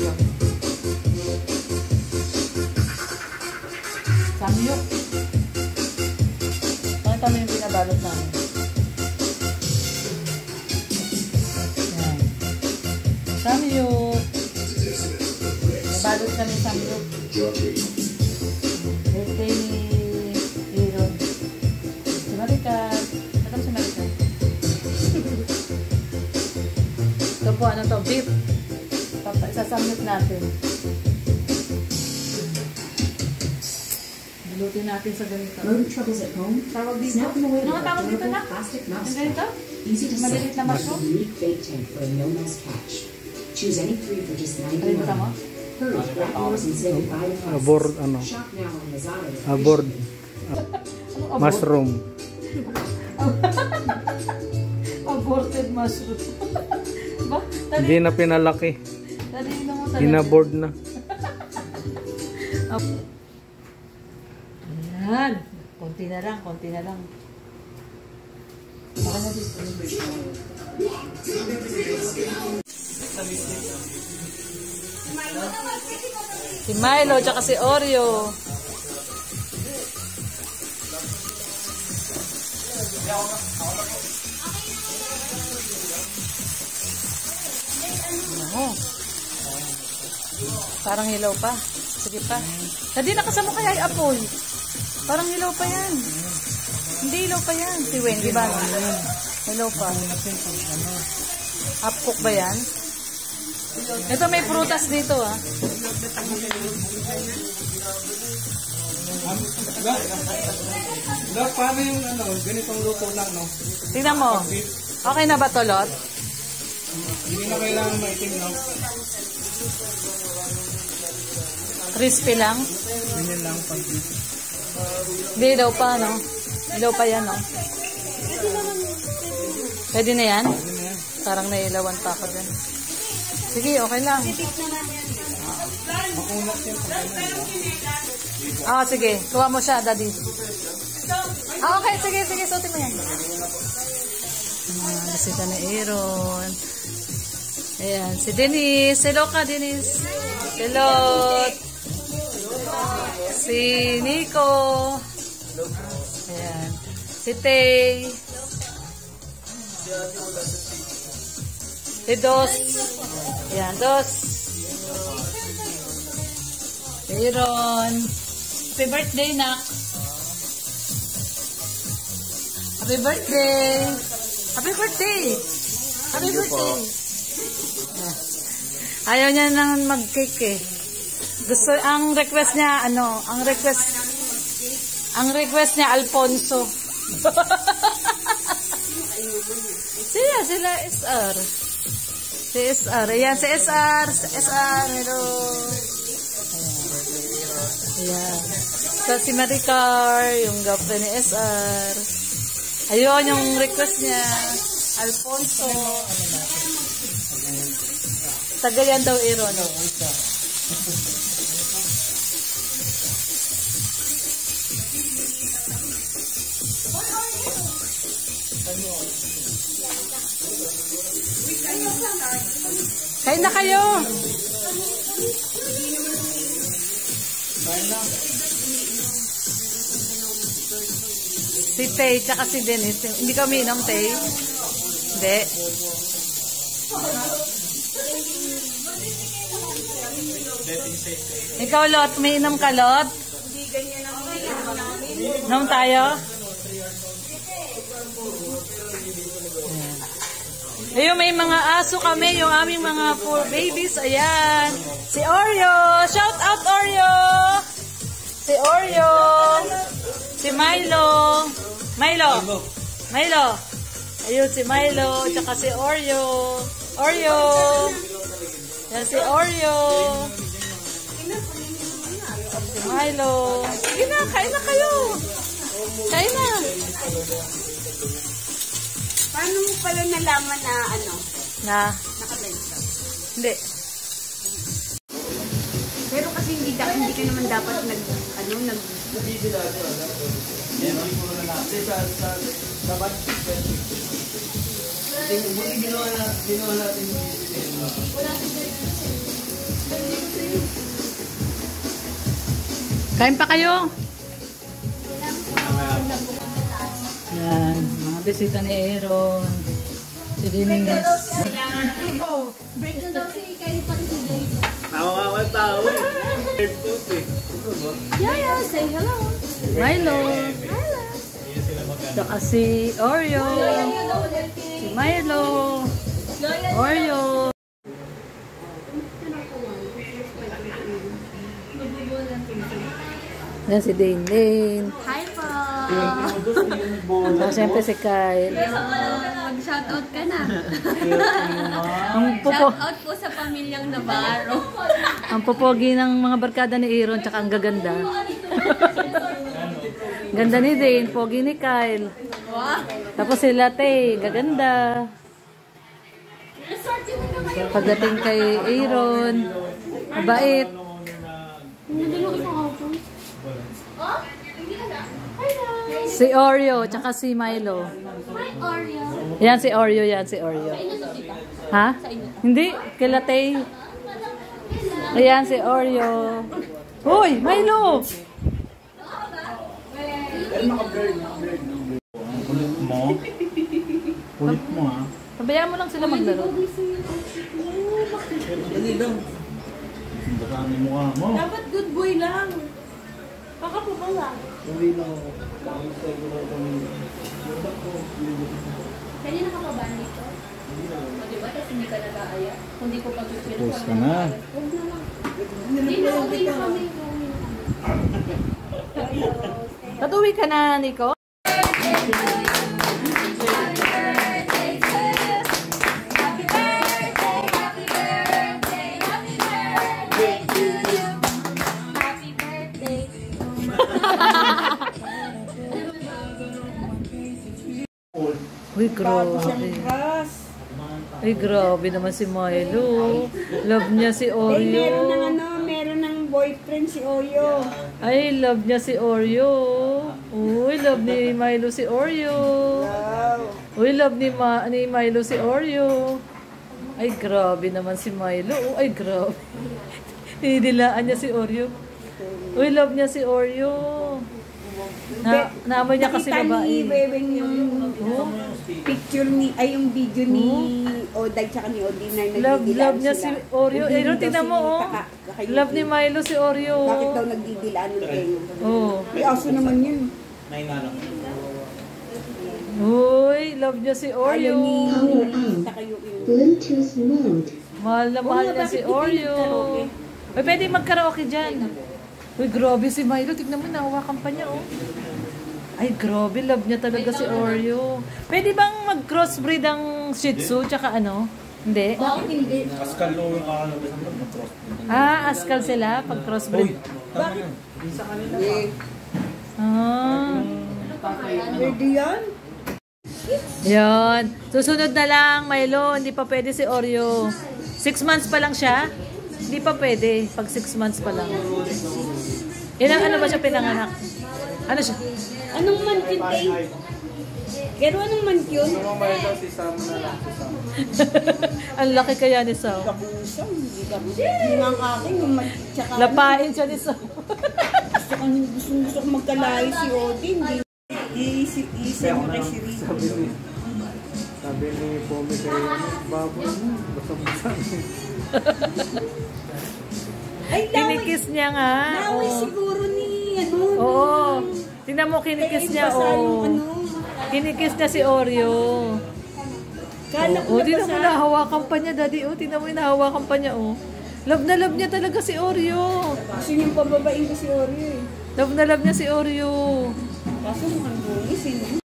Oreo. Samyuk. Pakita mo yung pinabalot namin. Yan. Samyuk. Nabalot kami samyuk. Birthday ni Aaron. Si Maricar. Katang si Maricar. Ito po, ano to? Beef. Isasamyuk natin. Lutin natin sa ganito. Rodent troubles at home? Tawag dito. Ano nga tawag dito na? Yung ganito? Malilit na mushroom? Unique bake tank for a no-mess catch. Choose any 3 for just $99. Kalimutan mo? Hurry, grab yours and say goodbye to us. Abort, ano? Shop now on Lazada. Abort. Mushroom. Aborted mushroom. Ba? Hindi na pinalaki. Talino mo talaga. Inaboard na. Ayan. Konti na lang, konti na lang. Baka na dito. Si Milo, tsaka si Oreo. Oh. Parang hilaw pa. Sige pa. Hindi nakasama kaya yung apoy. Parang hilaw pa yan. Hindi hilaw pa yan. Si Wendy ba? Hilaw pa. Half cook ba yan? Ito may prutas dito ah. Paano yung ano, ganitong luto lang, no? Tingnan mo. Okay na ba to, Lot? Hindi na kailangan maitim, no? Crispy lang? Ganyan lang pag Hindi daw pa, no? Ilaw pa yan, no? Pwede na yan? Parang nailawan pa ako dyan. Sige, okay lang. Ah, sige. Kuha mo siya, Daddy. Ah, okay. Sige, sige. Suotin mo yan. Bisita ni Aaron. Ayan. Si Denise. Hello ka, Denise. Hello. Si Nico. Ayan. Si Tay. Si Dos. Ayan, Dos. Si Aaron. Happy birthday, Nak. Happy birthday. Happy birthday. Happy birthday. Ayaw niya nang mag-cake eh. Gusto, ang request niya, ano, ang request niya, Alfonso. Sila SR. Si SR. Ayan, si SR. SR, hello. Ayan. So, si Maricar, yung girlfriend ni SR. Ayun, yung request niya, Alfonso. Tagayan daw, Aaron. Kain na kayo. Si Tay, tsaka si Denise. Hindi ka umiinom, Tay? Hindi. Ikaw, Lot, umiinom ka, Lot? Hindi ganyan ang umiinom. Inom tayo? Ayun, may mga aso kami, yung aming mga poor babies. Ayan. Si Oreo. Shout out, Oreo. Si Oreo. Si Milo. Milo. Ayun, si Milo. Tsaka si Oreo. Oreo. Yan si Oreo. Si Milo. Sige na, kain na kayo. Kain na. Paano mo pala nalaman na ano? Naka-live ka? Hindi. Pero kasi hindi ka naman dapat nag ginawa natin Kain pa kayo? Yan, mga bisita ni Aaron. Si Denise. Nakakawal tao. Yaya, say hello. Milo. Saka si Oreo. Si Milo. Oreo. Yan si Dane Dane. Hi po. Saka siyempre si Kyle. Mag-shoutout ka na. Ang Shoutout po sa pamilyang Navarro. Ang popogi ng mga barkada ni Aaron, tsaka ang gaganda. Ganda ni Dane, pogi ni Kyle. Wow. Tapos si Latte, gaganda. Pagdating kay Aaron, mabait. Si Oreo, tsaka si Milo. Yan si Oreo, yan si Oreo. Ha? Hindi, kay Latte. Ayan si Oreo. Hoy, Milo! Kulit mo. Kulit mo ha. Pabayaan mo lang sila maglaro. Dali daw. Baka may mukha mo. Dapat good boy lang. Baka po ba lang? Dali lang. Kanina ka pa ba nito? O diba? Tapos hindi ka nag-aaya? Hindi ko pag-upin. Post ka na. Hindi na, okay na kami. Tatuwi ka na, Nico? Uy, grabe. Uy, grabe naman si Milo. Love niya si Oreo. Meron ng boyfriend si Oreo. Ay, love niya si Oreo. Uy, love ni Milo si Oreo. Uy, love ni Milo si Oreo. Ay, grabe naman si Milo. Ay, grabe. Hinidilaan niya si Oreo. Uy, love niya si Oreo. Naamoy niya kasi babae. Nakita ni Bebeng yung picture ni, ay yung video ni Oday tsaka ni Odin na Love niya si Oreo. Eh, tingnan mo, oh. Love ni Milo si Oreo. Bakit daw nagdidilaan ng kayo? Oh. Ay, aso naman yun. Uy, love niya si Oreo. Saka yung Bluetooth mode. Mahal na mahal niya si Oreo. Uy, pwede mag-karaoke dyan. Uy, grabe si Milo. Tignan mo, nahawakan pa niya, oh. Ay, grabe. Love niya talaga si Oreo. Pwede bang mag-crossbreed ang Shih Tzu, tsaka ano? Hindi? bakit hindi? Pascal lo yung kakalabasan mo. Ah, askal sila pag crossbreed. Bakit? Ah. Pwede yan? Yan. Susunod na lang, Milo. Hindi pa pwede si Oreo. 6 months pa lang siya. Hindi pa pwede. Pag 6 months pa lang. Ilang ano ba siya pinanganak? Ano siya? Anong month yun, Tay? Pero anong month yun? Si Sam na lang. Ang laki kaya ni Sao. Kabusan. Hindi kabusan. Yung ang akin, yung tsaka Lapain siya ni Sao. gusto ko magkalayo si Odin. Isip mo kay si Rito. Sabi ni Pomi kay Baboy, basta-basta. Ay, Kinikis niya nga. laway Oo. siguro ni, ano, Oo. Tingnan mo, kinikis niya. Oo. Kinikis niya si Oreo. Kala ko Oh, tingnan mo, nabasa. nahawakan pa niya, Daddy. Oh, tingnan mo, nahawakan pa niya, oh. Love na love niya talaga si Oreo. Gusto niyong pababain ko si Oreo eh. Love na love niya si Oreo. Kaso mukhang bungis eh.